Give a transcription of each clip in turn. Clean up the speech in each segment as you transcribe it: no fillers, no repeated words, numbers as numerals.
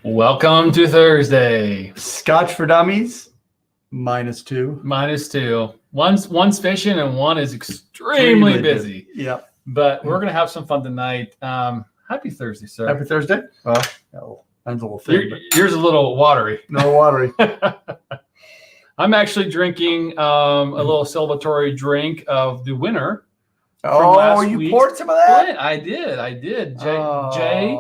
Welcome to Thursday. Scotch for Dummies, -2. -2. One's fishing and one is extremely busy. Yep. But we're going to have some fun tonight. Happy Thursday, sir. Happy Thursday. Well, mine's a little thin. Yours is a little watery. No watery. I'm actually drinking a little celebratory drink of the winner. Oh, you poured some of that? I did. Jay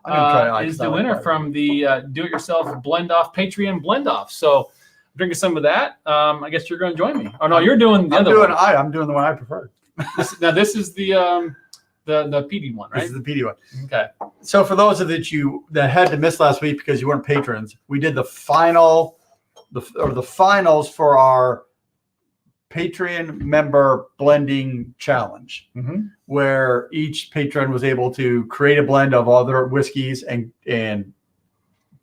I'm gonna try is the winner from the do-it-yourself blend-off, Patreon blend-off. So I'm drinking some of that. I guess you're going to join me. Oh, no, you're doing the other one. I'm doing the one I prefer. This is the PD one, right? This is the PD one. Okay. So for those of you that had to miss last week because you weren't patrons, we did the finals for our Patreon member blending challenge, where each patron was able to create a blend of other whiskeys and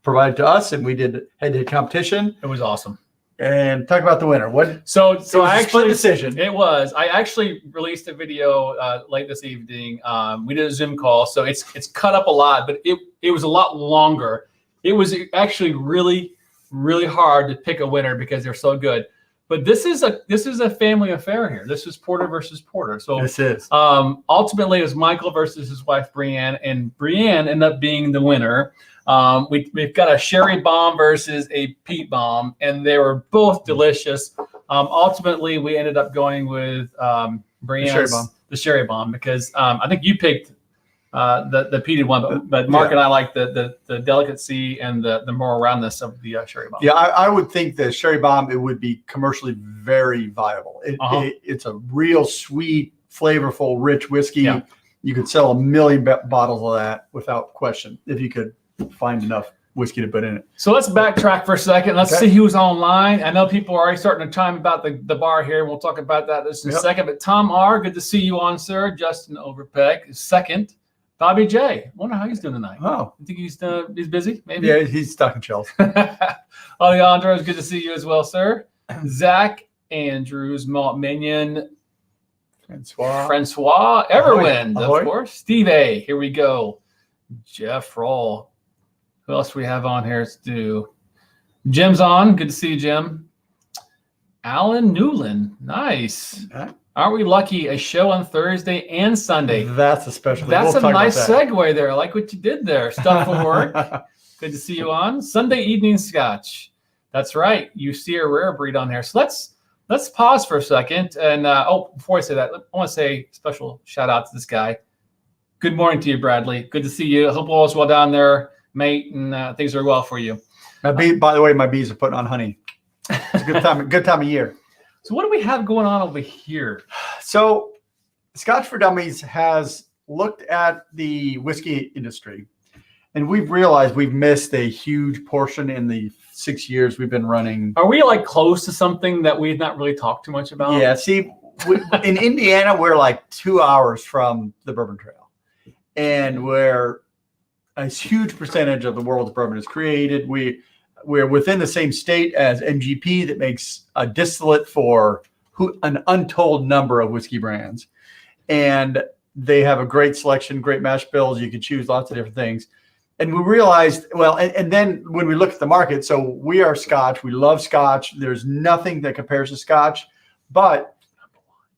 provide it to us, and we did head-to-head competition. It was awesome. And talk about the winner. So I actually split decision. It was. I actually released a video late this evening. We did a Zoom call, so it's cut up a lot, but it was a lot longer. It was actually really, really hard to pick a winner because they're so good. But this is a family affair here. This is Porter versus Porter. So this is ultimately it was Michael versus his wife Brienne, and Brienne ended up being the winner. We've got a sherry bomb versus a peat bomb, and they were both delicious. Ultimately, we ended up going with Brienne's the sherry bomb because I think you picked the peated one, but Mark and I like the delicacy and the more roundness of the sherry bomb. Yeah, I would think the sherry bomb, it would be commercially very viable. It's a real sweet, flavorful, rich whiskey. Yeah. You could sell 1 million bottles of that without question if you could find enough whiskey to put in it. So let's backtrack for a second. Let's see who's online. I know people are already starting to chime about the bar here. We'll talk about that in a second. But Tom R., good to see you on, sir. Justin Overpeck is second. Bobby J. Wonder how he's doing tonight. Oh, you think he's busy? Maybe. Yeah, he's stuck in shells. Alejandro, it's good to see you as well, sir. Zach Andrews, Malt Minion, Francois Everwind, of course. Steve A. Here we go. Jeff Roll. Who else do we have on here? Let's do Jim's on. Good to see you, Jim. Alan Newland. Nice. Okay. Aren't we lucky? A show on Thursday and Sunday. That's a special. That's a nice segue there. I like what you did there. Stuff for work. Good to see you on. Sunday evening Scotch. That's right. You see a rare breed on here. So let's pause for a second. And before I say that, I want to say special shout out to this guy. Good morning to you, Bradley. Good to see you. I hope all is well down there, mate, and things are well for you. By the way, my bees are putting on honey. It's a good time of year. So what do we have going on over here? So Scotch for Dummies has looked at the whiskey industry, and we've realized we've missed a huge portion in the 6 years we've been running. Are we like close to something that we've not really talked too much about? Yeah. See, in Indiana, we're like 2 hours from the Bourbon Trail, and where a huge percentage of the world's bourbon is created. We're within the same state as MGP that makes a distillate for an untold number of whiskey brands. And they have a great selection, great mash bills. You can choose lots of different things. And we realized, and then when we look at the market, so we are Scotch. We love Scotch. There's nothing that compares to Scotch. But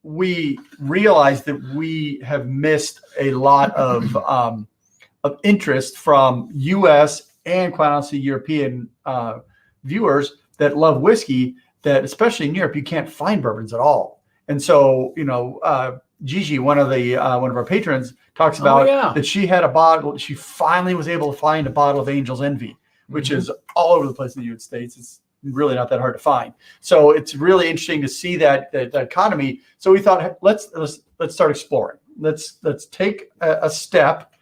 we realized that we have missed a lot of interest from U.S. and quite honestly European viewers that love whiskey, that especially in Europe, you can't find bourbons at all. And so, Gigi, one of our patrons, talks about that she had a bottle. She finally was able to find a bottle of Angel's Envy, which is all over the place in the United States. It's really not that hard to find. So it's really interesting to see that economy. So we thought, let's start exploring. Let's take a step,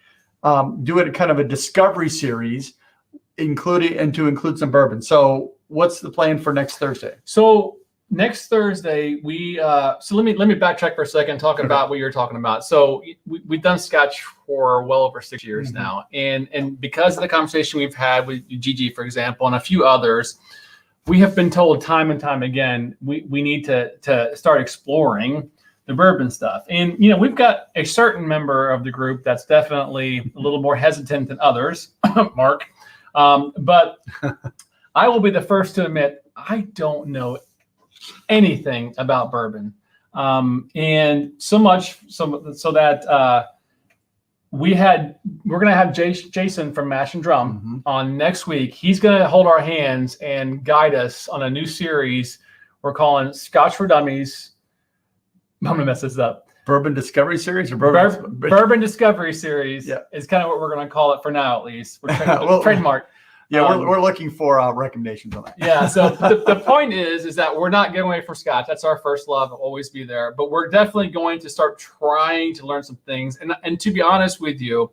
do it kind of a discovery series, include some bourbon. So what's the plan for next Thursday? So next Thursday, so let me backtrack for a second and talk about what you're talking about. So we've done Scotch for well over 6 years now. And because of the conversation we've had with Gigi, for example, and a few others, we have been told time and time again, we need to start exploring the bourbon stuff. And, we've got a certain member of the group that's definitely a little more hesitant than others, Mark. But I will be the first to admit I don't know anything about bourbon, and so much so that we're going to have Jason from Mash and Drum on next week. He's going to hold our hands and guide us on a new series we're calling Scotch for Dummies. I'm going to mess this up. Bourbon Discovery Series or Bourbon Discovery Series is kind of what we're going to call it for now, at least. We're trademark. Yeah, we're looking for recommendations on that. Yeah, so the point is that we're not getting away from Scotch. That's our first love. It'll always be there. But we're definitely going to start trying to learn some things. And to be honest with you,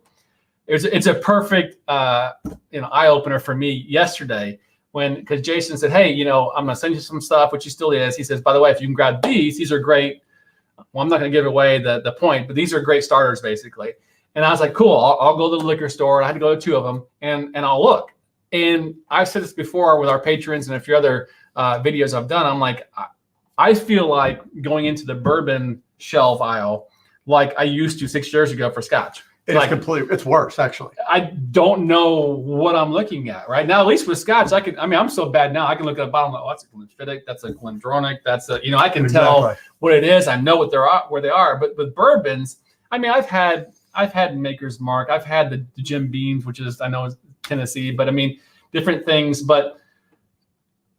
it's a perfect eye opener for me yesterday because Jason said, hey, I'm going to send you some stuff, which he still is. He says, by the way, if you can grab these are great. Well, I'm not going to give away the point, but these are great starters, basically. And I was like, cool, I'll go to the liquor store. And I had to go to 2 of them, and I'll look. And I've said this before with our patrons and a few other videos I've done. I'm like, I feel like going into the bourbon shelf aisle like I used to 6 years ago for Scotch. It's worse, actually. I don't know what I'm looking at right now. At least with Scotch, I'm so bad now. I can look at the bottom. Oh, that's a Glenfiddich. That's a Glendronach. That's I can tell what it is. I know where they are. But with bourbons, I've had Maker's Mark. I've had the Jim Beams, which is, I know is Tennessee, but different things. But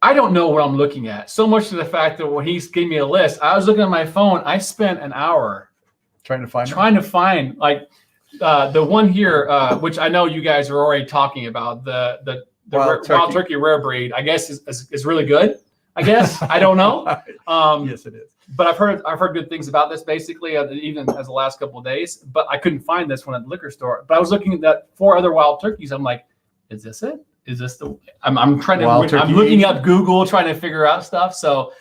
I don't know what I'm looking at. So much to the fact that when he gave me a list, I was looking at my phone. I spent an hour trying to find like the one here, which I know you guys are already talking about, the Wild Turkey Rare Breed. I guess is really good. I guess I don't know. Yes, it is. But I've heard good things about this, basically, even as the last couple of days. But I couldn't find this one at the liquor store. But I was looking at 4 other wild turkeys. I'm like, is this it? Is this the? I'm trying to. I'm looking up Google, trying to figure out stuff. So,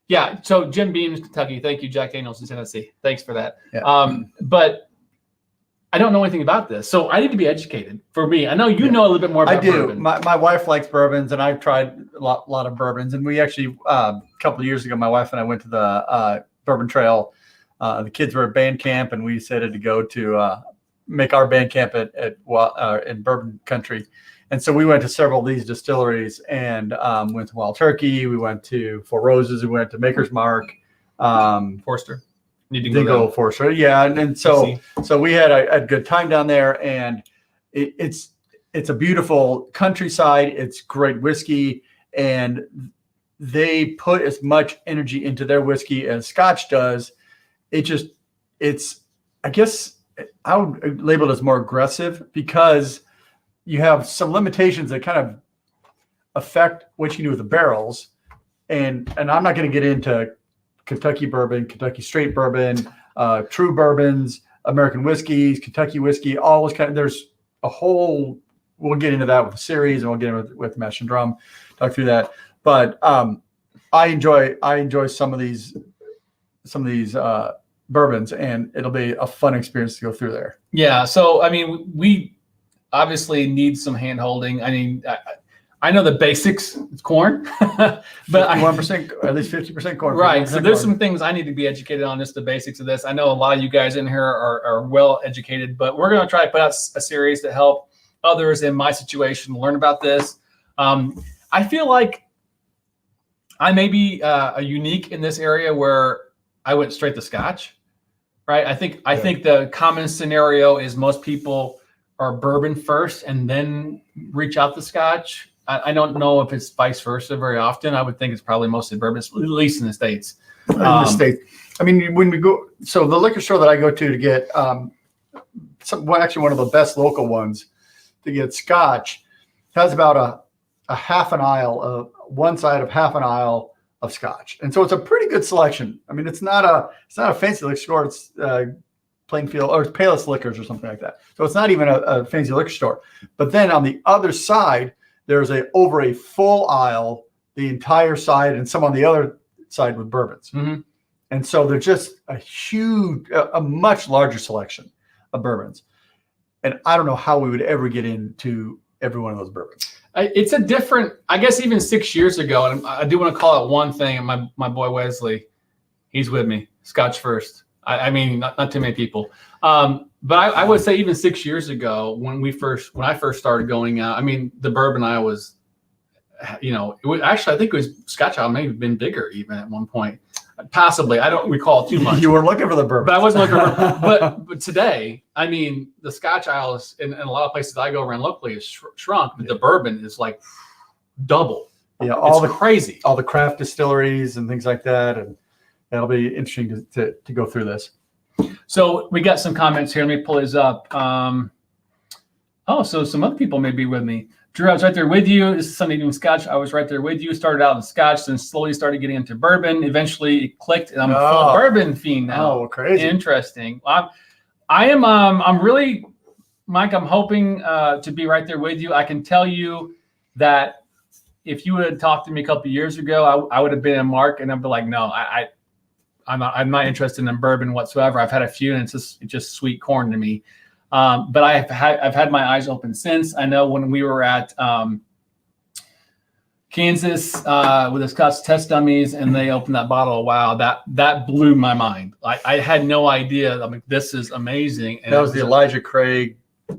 yeah. So Jim Beams, Kentucky. Thank you, Jack Daniels in Tennessee. Thanks for that. Yeah. But I don't know anything about this, so I need to be educated. For me, I know you know a little bit more about I do. Bourbon. My wife likes bourbons, and I've tried a lot of bourbons. And we actually, a couple of years ago, my wife and I went to the Bourbon Trail. The kids were at band camp, and we decided to go to make our band camp in Bourbon Country. And so we went to several of these distilleries and went to Wild Turkey. We went to Four Roses. We went to Maker's Mark. Forster. Need to go Forster. Yeah. And so we had a good time down there, and it's a beautiful countryside. It's great whiskey, and they put as much energy into their whiskey as Scotch does. I guess I would label it as more aggressive because you have some limitations that kind of affect what you can do with the barrels. And I'm not going to get into Kentucky bourbon, Kentucky straight bourbon, true bourbons, American whiskeys, Kentucky whiskey, all those there's a whole, we'll get into that with the series, and we'll get into with Mash and Drum, talk through that. But I enjoy some of these bourbons, and it'll be a fun experience to go through there. Yeah. So, we obviously need some hand holding. I know the basics. It's corn, but 51%, at least 50% corn. Right. So there's some things I need to be educated on, just the basics of this. I know a lot of you guys in here are well educated, but we're going to try to put out a series to help others in my situation learn about this. I feel like I may be unique in this area where I went straight to Scotch. Right. I think the common scenario is most people are bourbon first and then reach out to Scotch. I don't know if it's vice versa very often. I would think it's probably mostly bourbon, at least in the States. In the States. When we go, so the liquor store that I go to get, actually one of the best local ones to get Scotch has about a half an aisle of one side of half an aisle of Scotch. And so it's a pretty good selection. It's not a fancy liquor store. It's Plainfield or Payless Liquors or something like that. So it's not even a fancy liquor store. But then on the other side, there's over a full aisle, the entire side, and some on the other side with bourbons. Mm-hmm. And so they're just a much larger selection of bourbons. And I don't know how we would ever get into every one of those bourbons. It's a different, I guess even 6 years ago, and I do want to call it one thing, and my boy Wesley, he's with me, Scotch first. Not too many people. But I would say even 6 years ago when I first started going out, I mean, the bourbon I was, actually I think it was Scotch Isle may have been bigger even at one point. Possibly, I don't recall too much. You were looking for the bourbon, but I wasn't looking for. But today, I mean, the Scotch Isle is in a lot of places I go around locally is shrunk, but the bourbon is like double. Yeah, crazy. All the craft distilleries and things like that, and that'll be interesting to go through this. So we got some comments here. Let me pull these up. So some other people may be with me. Drew, I was right there with you. This is Sunday doing Scotch. I was right there with you. Started out in Scotch, then slowly started getting into bourbon. Eventually it clicked, and I'm a full bourbon fiend now. Oh, crazy. Interesting. I'm really, Mike, I'm hoping to be right there with you. I can tell you that if you would have talked to me a couple of years ago, I would have been a Mark, and I'd be like, no, I'm not interested in bourbon whatsoever. I've had a few, and it's just sweet corn to me. But I've had my eyes open since. I know when we were at Kansas with the Scotch test dummies, and they opened that bottle. Wow, that blew my mind. I had no idea. I mean, this is amazing. And that was the Elijah Craig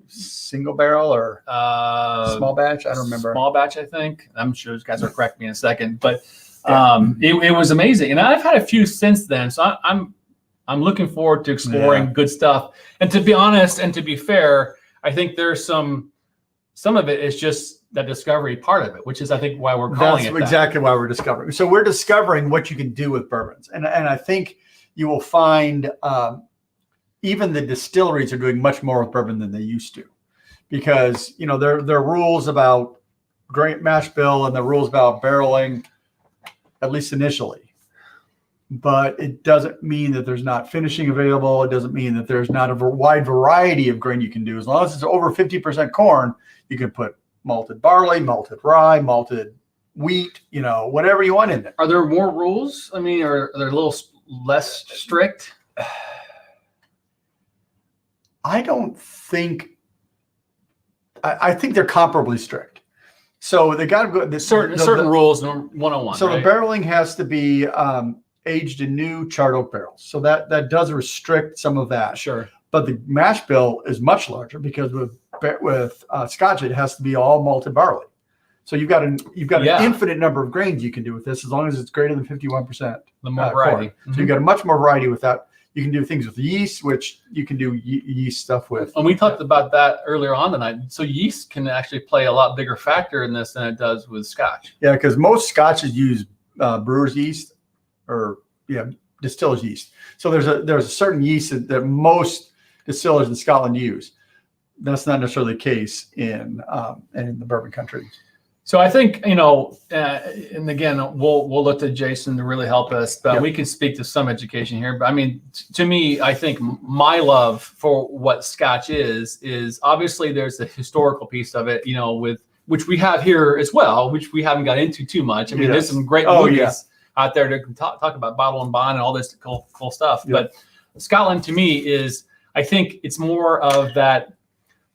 single barrel or small batch. I don't remember. Small batch, I think. I'm sure those guys will correct me in a second, but it was amazing. And I've had a few since then, so I'm looking forward to exploring good stuff. And to be honest, and to be fair, I think there's some of it is just that discovery part of it, which is I think why we're calling it. That's exactly why we're discovering. So we're discovering what you can do with bourbons, and I think you will find even the distilleries are doing much more with bourbon than they used to, because there are rules about grain mash bill and the rules about barreling, at least initially. But it doesn't mean that there's not finishing available. It doesn't mean that there's not a wide variety of grain you can do. As long as it's over 50% corn, you can put malted barley, malted rye, malted wheat, whatever you want in there. Are there more rules? I mean, are they a little less strict? I don't think. I think they're comparably strict. So they got to go. Certain rules, 101. So right? The barreling has to be aged in new charred oak barrels. So that does restrict some of that. Sure. But the mash bill is much larger because with Scotch, it has to be all malted barley. So you've got an infinite number of grains you can do with this, as long as it's greater than 51%. The more variety. Mm-hmm. So you've got a much more variety with that. You can do things with yeast, which you can do yeast stuff with. And we talked about that earlier on tonight. So yeast can actually play a lot bigger factor in this than it does with Scotch. Yeah, because most Scotches use brewer's yeast or distiller's yeast. So there's a certain yeast that most distillers in Scotland use. That's not necessarily the case in the bourbon country. So I think, and again, we'll look to Jason to really help us, but we can speak to some education here. But I mean, to me, I think my love for what Scotch is obviously there's the historical piece of it, with which we have here as well, which we haven't got into too much. I mean, there's some great movies out there to talk about bottle and bond and all this cool stuff. Yeah. But Scotland to me is, I think it's more of that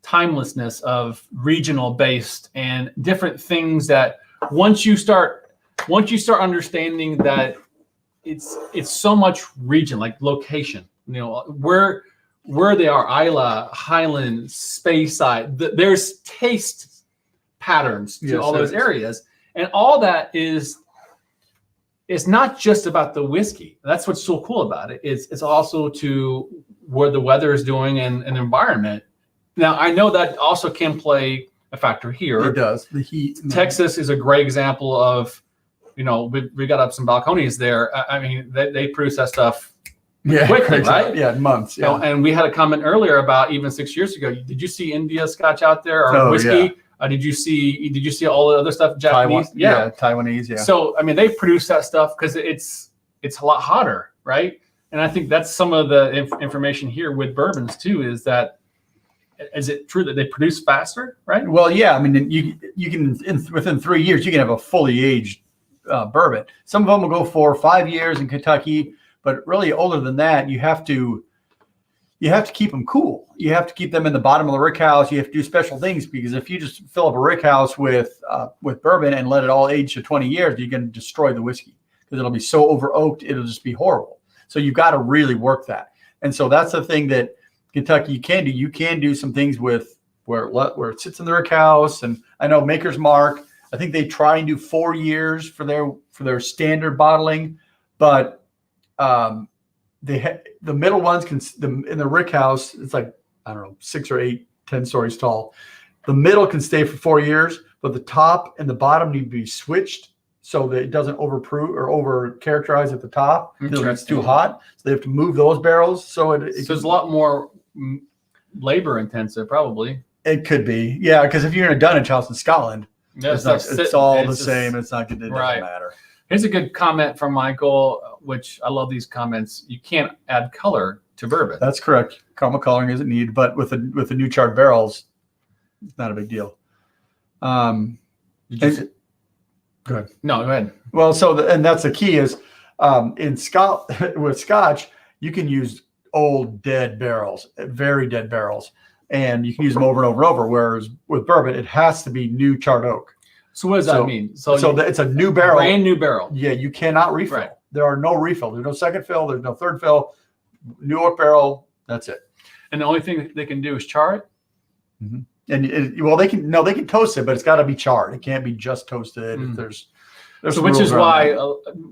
timelessness of regional based and different things that once you start understanding that it's so much region, like location, where they are, Isla, Highland, Speyside, there's taste patterns to all those areas. And all that is not just about the whiskey. That's what's so cool about it. It's also to where the weather is doing and environment. Now, I know that also can play a factor here. It does. The heat. Texas is a great example of, we got up some balconies there. I mean, they produce that stuff quickly, right? Yeah, months. Yeah. And we had a comment earlier about even 6 years ago. Did you see India Scotch out there or whiskey? Yeah. Did you see all the other stuff? Japanese? Taiwanese. Yeah. So, I mean, they produce that stuff because it's a lot hotter, right? And I think that's some of the information here with bourbons too, is that, is it true that they produce faster, right? Well, yeah. I mean, you can within 3 years you can have a fully aged bourbon. Some of them will go 4 or 5 years in Kentucky, but really older than that, you have to keep them cool. You have to keep them in the bottom of the rick house. You have to do special things, because if you just fill up a rick house with bourbon and let it all age to 20 years, you're going to destroy the whiskey because it'll be so over oaked, it'll just be horrible. So you've got to really work that. And so that's the thing that Kentucky, you can do some things with where it sits in the rick house. And I know Maker's Mark, I think they try and do 4 years for their standard bottling, but the middle ones in the rick house, it's like, I don't know, 6 or 8, 10 stories tall. The middle can stay for 4 years, but the top and the bottom need to be switched so that it doesn't overproof or over characterize at the top. It's too hot. So they have to move those barrels. So it's a lot more labor intensive, probably. It could be. Yeah. Because if you're in a Dunnage house in Scotland, it's all the same. It's not going to matter. Here's a good comment from Michael, which I love these comments. You can't add color to bourbon. That's correct. Caramel coloring isn't needed, but with the new charred barrels, it's not a big deal. Go ahead. No, go ahead. Well, and that's the key is with Scotch, you can use old dead barrels, very dead barrels, and you can use them over and over and over. Whereas with bourbon, it has to be new charred oak. So what does that mean? So it's a new barrel, brand new barrel. Yeah, you cannot refill. Right. There are no refills. There's no second fill. There's no third fill. New oak barrel. That's it. And the only thing they can do is char it. Mm-hmm. And they can toast it, but it's got to be charred. It can't be just toasted. Mm. There's so which is why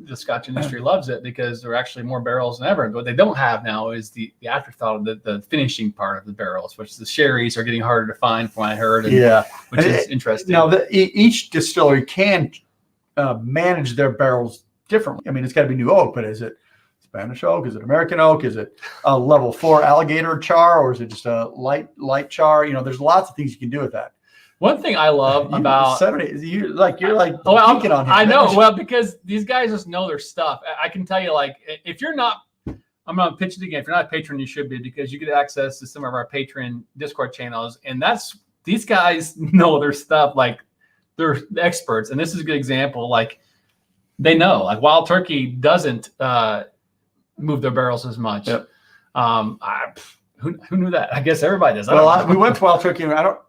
the Scotch industry loves it, because there are actually more barrels than ever. What they don't have now is the afterthought of the finishing part of the barrels, which the sherries are getting harder to find, from what I heard. Which is interesting. Now, each distillery can manage their barrels differently. I mean, it's got to be new oak, but is it Spanish oak? Is it American oak? Is it a level 4 alligator char, or is it just a light char? There's lots of things you can do with that. One thing I love about 70, you're like on him. I know. Well, because these guys just know their stuff. I can tell you, like, if you're not, I'm going to pitch it again. If you're not a patron, you should be, because you get access to some of our patron Discord channels, and these guys know their stuff. Like, they're experts, and this is a good example. Like, they know. Like, Wild Turkey doesn't move their barrels as much. Yep. Who knew that? I guess everybody does. We went to Wild Turkey, and I don't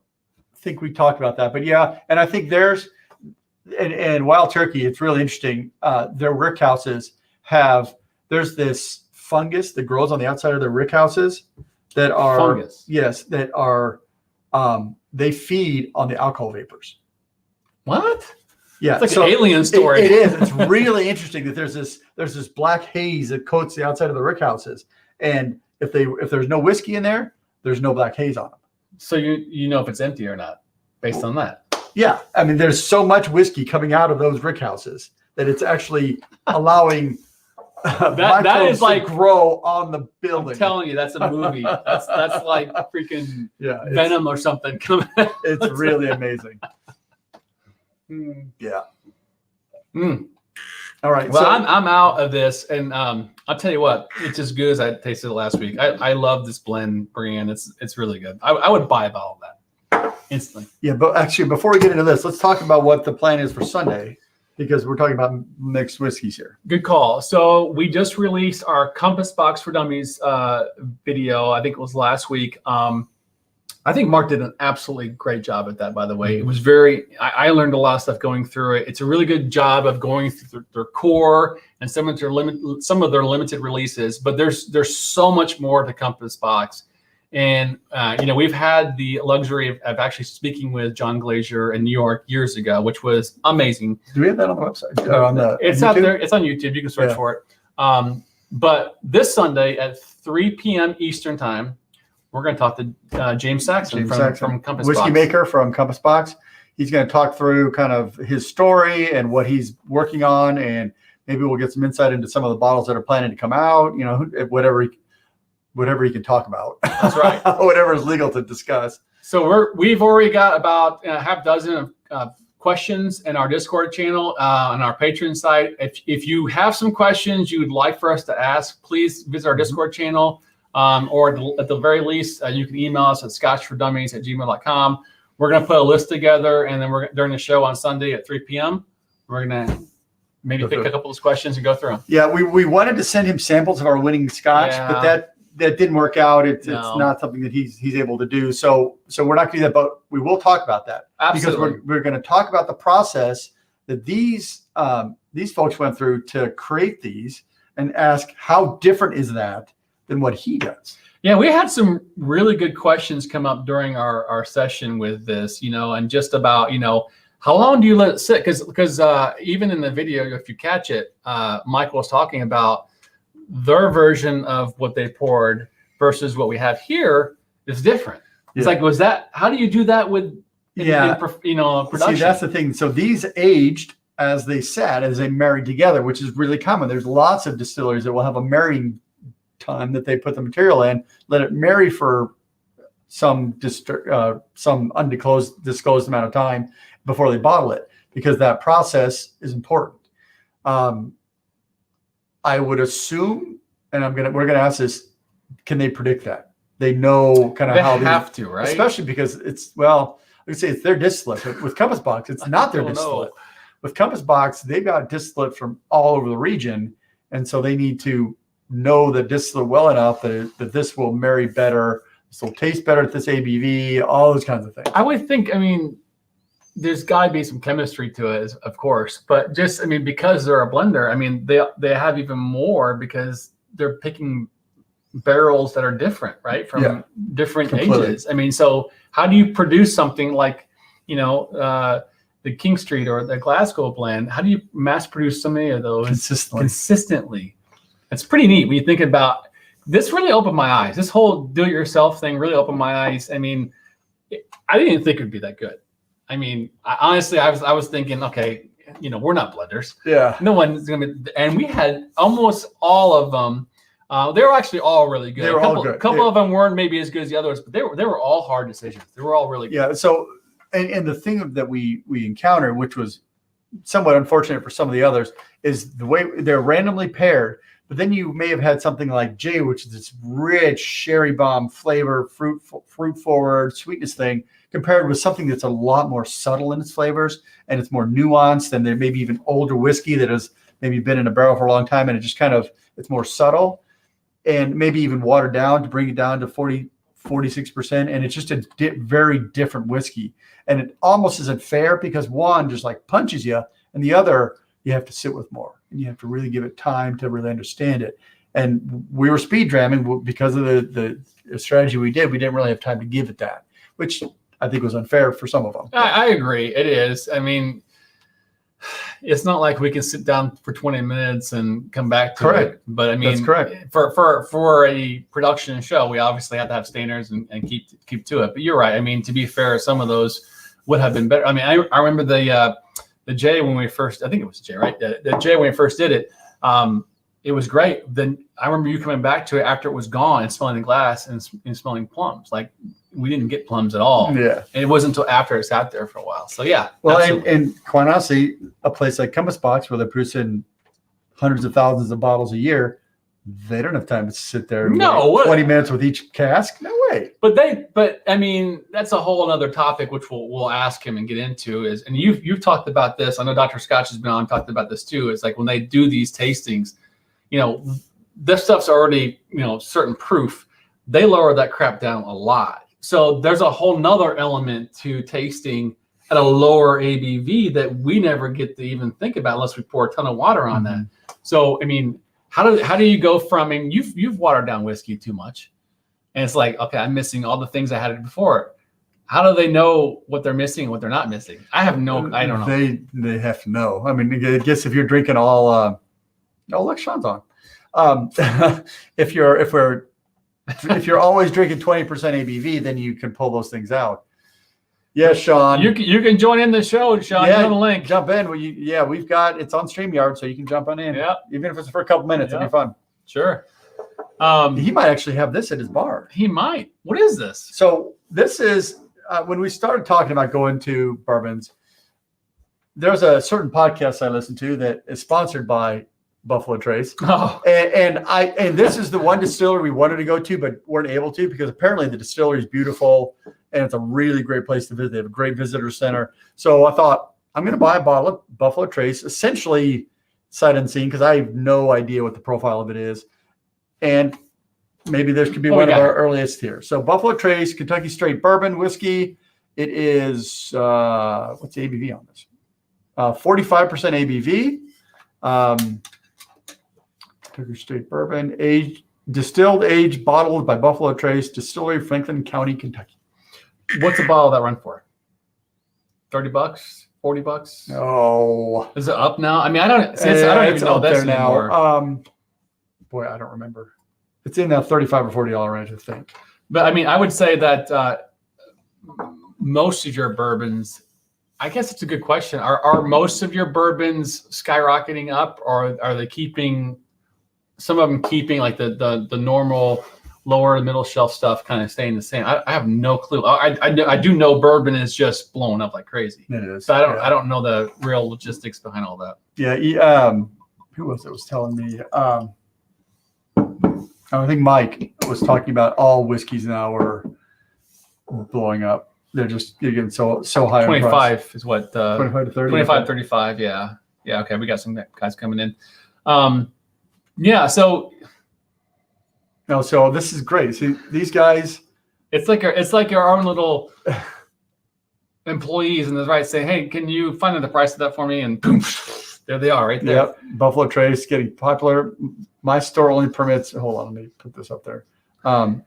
think we talked about that, but yeah, and I think there's Wild Turkey, it's really interesting. Their rick houses there's this fungus that grows on the outside of their rick houses that are fungus. Yes, that are they feed on the alcohol vapors. What? Yeah, it's like an alien story. It is. It's really interesting that there's this black haze that coats the outside of the rick houses, and if there's no whiskey in there, there's no black haze on them. So you know if it's empty or not based on that. Yeah, I mean, there's so much whiskey coming out of those rick houses that it's actually allowing that is like grow on the building. I'm telling you, that's a movie. That's like freaking Venom or something. It's really amazing. Yeah. Mm. All right. Well, I'm out of this, and I'll tell you what, it's as good as I tasted it last week. I love this blend, Brienne. It's really good. I would buy a bottle of that instantly. Yeah, but actually, before we get into this, let's talk about what the plan is for Sunday, because we're talking about mixed whiskeys here. Good call. So we just released our Compass Box for Dummies video. I think it was last week. I think Mark did an absolutely great job at that, by the way. It was I learned a lot of stuff going through it. It's a really good job of going through their core and some of their limited releases, but there's so much more to Compass Box. And, we've had the luxury of actually speaking with John Glazier in New York years ago, which was amazing. Do we have that on the website? It's out there. It's on YouTube. You can search for it. But this Sunday at 3 p.m. Eastern time, we're going to talk to James Saxon from Compass Box. Whiskey maker from Compass Box. He's going to talk through kind of his story and what he's working on, and maybe we'll get some insight into some of the bottles that are planning to come out, whatever he can talk about. That's right. Whatever is legal to discuss. So we've already got about a half dozen of questions in our Discord channel on our Patreon site. If you have some questions you would like for us to ask, please visit our Discord channel. Or at the very least, you can email us at scotchfordummies@gmail.com. We're going to put a list together, and then during the show on Sunday at 3 p.m., we're going to maybe pick a couple of questions and go through them. Yeah, we wanted to send him samples of our winning Scotch, but that didn't work out. It's not something that he's able to do. So we're not going to do that, but we will talk about that. Absolutely. Because we're going to talk about the process that these folks went through to create these, and ask how different is that than what he does. Yeah, we had some really good questions come up during our session with this, and just about, how long do you let it sit? Because even in the video, if you catch it, Michael was talking about their version of what they poured versus what we have here is different. It's like, how do you do that with, production? See, that's the thing. So these aged as they sat, as they married together, which is really common. There's lots of distilleries that will have a marrying time that they put the material in, let it marry for some undisclosed amount of time before they bottle it, because that process is important. I would assume, and we're gonna ask this: can they predict that? They know kind of how they have to, right? Especially because let's say it's their distillate. But with Compass Box, it's not their distillate. With Compass Box, they've got distillate from all over the region, and so they need to know the distillate well enough that this will marry better, this will taste better at this ABV, all those kinds of things. I would think, there's got to be some chemistry to it, of course, but just, because they're a blender, they have even more because they're picking barrels that are different, right? From different ages. So how do you produce something like, the King Street or the Glasgow blend? How do you mass produce so many of those consistently? It's pretty neat when you think about this. Really opened my eyes. This whole do-it-yourself thing really opened my eyes. I didn't think it would be that good. Honestly, I was thinking, okay, we're not blenders. Yeah. No one's gonna be. And we had almost all of them. They were actually all really good. They were all good. A couple of them weren't maybe as good as the others, but they were all hard decisions. They were all really good. Yeah. So, and the thing that we encountered, which was somewhat unfortunate for some of the others, is the way they're randomly paired. But then you may have had something like J, which is this rich sherry bomb flavor, fruit forward sweetness thing, compared with something that's a lot more subtle in its flavors and it's more nuanced, and there may be even older whiskey that has maybe been in a barrel for a long time, and it just it's more subtle and maybe even watered down to bring it down to 46%. And it's just a very different whiskey. And it almost isn't fair because one just like punches you, and the other you have to sit with more, and you have to really give it time to really understand it. And we were speed dramming because of the strategy we did. We didn't really have time to give it that, which I think was unfair for some of them. I agree. It is. It's not like we can sit down for 20 minutes and come back to it. But that's correct. For a production show, we obviously have to have standards and keep to it. But you're right. To be fair, some of those would have been better. I remember the J when we first, I think it was J, right? The J when we first did it, it was great. Then I remember you coming back to it after it was gone and smelling the glass and smelling plums. Like we didn't get plums at all. Yeah. And it wasn't until after it sat there for a while. So yeah. Well, and quite honestly, a place like Compass Box where they're producing hundreds of thousands of bottles a year, they don't have time to sit there and 20 minutes with each cask. No way. But that's a whole other topic, which we'll ask him and get into and you've talked about this. I know Dr. Scotch has been on, talked about this too. It's like when they do these tastings, this stuff's already, certain proof. They lower that crap down a lot. So there's a whole nother element to tasting at a lower ABV that we never get to even think about unless we pour a ton of water on that. So, how do you go from, you've watered down whiskey too much, and it's like, okay, I'm missing all the things I had before. How do they know what they're missing and what they're not missing? I don't know. They have to know. I guess if you're drinking all, look, Sean's on. If you're always drinking 20% ABV, then you can pull those things out. Yeah, Sean. You can join in the show, Sean. Yeah, you the link. Jump in. We've got it's on StreamYard, so you can jump on in. Yeah. Even if it's for a couple minutes, it'll be fun. Sure. He might actually have this at his bar. He might. What is this? So this is when we started talking about going to bourbons. There's a certain podcast I listen to that is sponsored by Buffalo Trace. Oh. And this is the one distillery we wanted to go to, but weren't able to because apparently the distillery is beautiful and it's a really great place to visit. They have a great visitor center. So I thought I'm going to buy a bottle of Buffalo Trace, essentially sight unseen, because I have no idea what the profile of it is. And maybe this could be one of our earliest here. So Buffalo Trace, Kentucky Straight Bourbon Whiskey. It is, what's the ABV on this? 45% ABV. Kentucky Straight Bourbon, aged Distilled, aged, bottled by Buffalo Trace Distillery, Franklin County, Kentucky. What's a bottle of that run for? $30, $40? Oh, Is it up now? I mean, I don't even know this anymore. Boy, I don't remember. It's in that $35 or $40 range, I think. But I mean, I would say that most of your bourbons, I guess it's a good question. Are most of your bourbons skyrocketing up, or are they keeping some of them like the normal lower middle shelf stuff kind of staying the same? I have no clue. I do know bourbon is just blowing up like crazy. It is. But I don't know the real logistics behind all that. Yeah. Who was telling me? I think Mike was talking about all whiskeys now are blowing up. They're getting so high. 25 is what 25 to 30. 25, 35. Yeah. Okay. We got some guys coming in. Yeah. So this is great. See, these guys. It's like our own little employees in the right saying, "Hey, can you find out the price of that for me?" And boom, there they are, right there. Yep. Buffalo Trace getting popular. My store only permits. Hold on, let me put this up there. Yeah,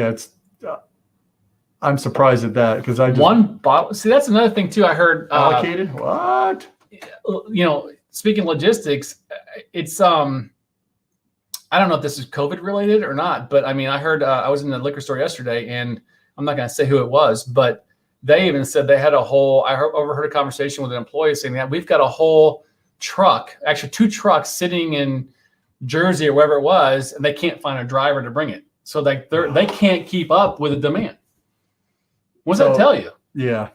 it's. I'm surprised at that because one bottle. See, that's another thing too. I heard allocated. What? Speaking logistics, it's I don't know if this is COVID related or not, but I mean, I heard I was in the liquor store yesterday, and I'm not going to say who it was, but they even said they had overheard a conversation with an employee saying that we've got a whole truck, actually 2 trucks sitting in Jersey or wherever it was, and they can't find a driver to bring it. So they can't keep up with the demand. What does that tell you? Yeah.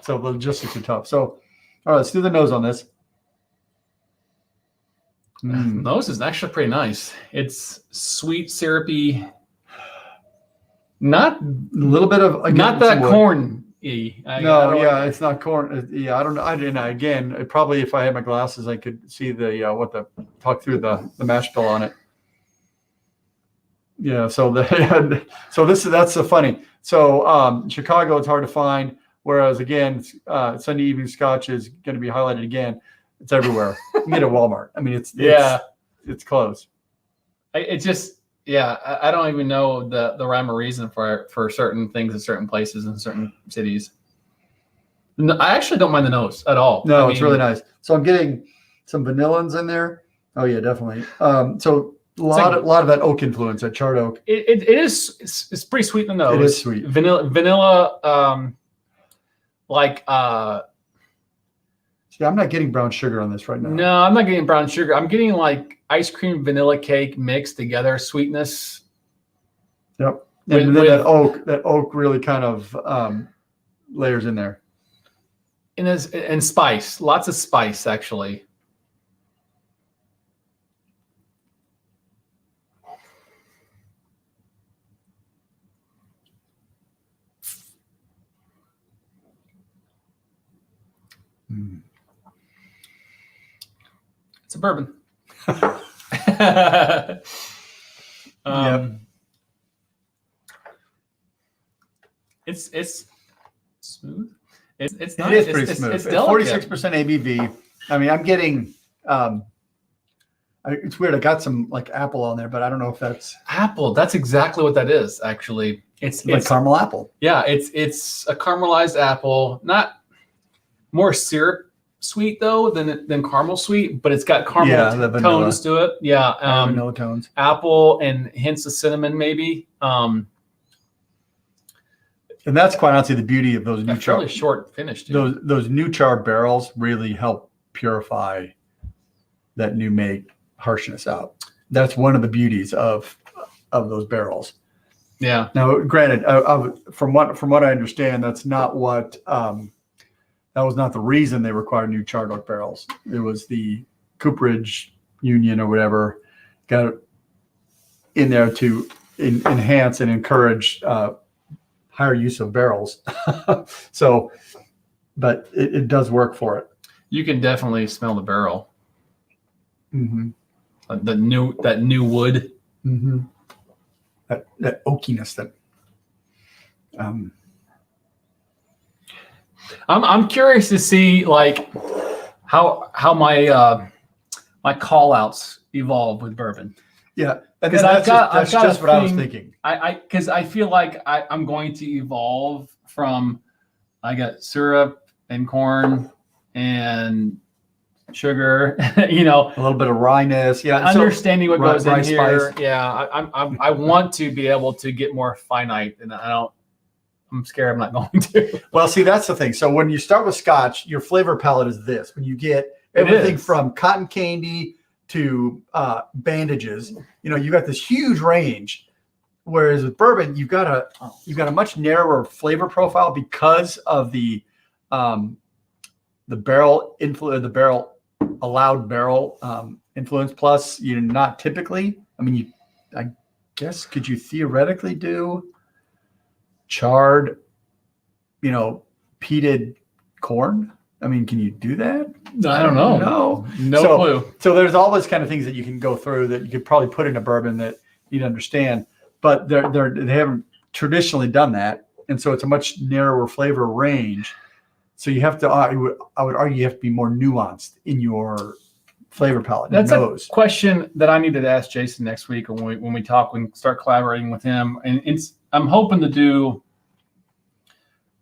So the logistics are tough. So, all right, let's do the nose on this. Nose is actually pretty nice. It's sweet, syrupy. Not a little bit of not that corn. It's not corn. Yeah, I don't know. I didn't. Again, probably if I had my glasses, I could see talk through the mash bill on it. Yeah. So that's so funny. So Chicago, it's hard to find. Whereas again, Sunday evening Scotch is going to be highlighted again. It's everywhere. You can get it at Walmart. I mean, it's close. I don't even know the rhyme or reason for certain things in certain places in certain cities. No, I actually don't mind the nose at all. No, it's really nice. So I'm getting some vanillins in there. Oh yeah, definitely. So a lot of that oak influence, that charred oak. It's pretty sweet in the nose. It is sweet. Vanilla See, I'm not getting brown sugar on this right now. No, I'm not getting brown sugar. I'm getting like ice cream, vanilla cake mixed together, sweetness. Yep. And then that oak really kind of layers in there. And spice, lots of spice actually. It's a bourbon. It's smooth. It's nice. It is pretty smooth. It's 46% ABV. I mean, I'm getting. It's weird. I got some like apple on there, but I don't know if that's apple. That's exactly what that is. Actually, it's like caramel apple. Yeah, it's a caramelized apple, not more syrup sweet though than caramel sweet, but it's got caramel tones to it. Yeah, vanilla tones, apple, and hints of cinnamon maybe. And that's quite honestly the beauty of those new fairly short finish. Too. Those new char barrels really help purify that new make harshness out. That's one of the beauties of those barrels. Yeah. Now, granted, from what I understand, that's not what that was not the reason they required new charred oak barrels. It was the cooperage union or whatever got in there to enhance and encourage higher use of barrels. So, but it does work for it. You can definitely smell the barrel. Mm-hmm. That new wood. Mm-hmm. That oakiness that. I'm curious to see like how my my call outs evolve with bourbon. Yeah, and Because that's I've got just a what I was thing- thinking. Because I feel like I'm going to evolve from I got syrup and corn and sugar, you know, A little bit of ryness, yeah. understanding what goes in rice here. spice. Yeah, I want to be able to get more finite, and I'm scared I'm not going to. Well, see, that's the thing. So when you start with Scotch, your flavor palette is this. When you get everything is. from cotton candy to bandages, you know, you got this huge range. Whereas with bourbon, you've got a much narrower flavor profile because of the barrel allowed barrel influence. Plus, you're not typically. I mean, I guess could you theoretically do charred, peated corn? I mean, can you do that? I don't know. No clue. So there's all those kind of things that you can go through that you could probably put in a bourbon that you'd understand, but they haven't traditionally done that, and so it's a much narrower flavor range. So you have to, I would argue, you have to be more nuanced in your flavor palette. That's a question that I needed to ask Jason next week when we talk, when we start collaborating with him, and I'm hoping to do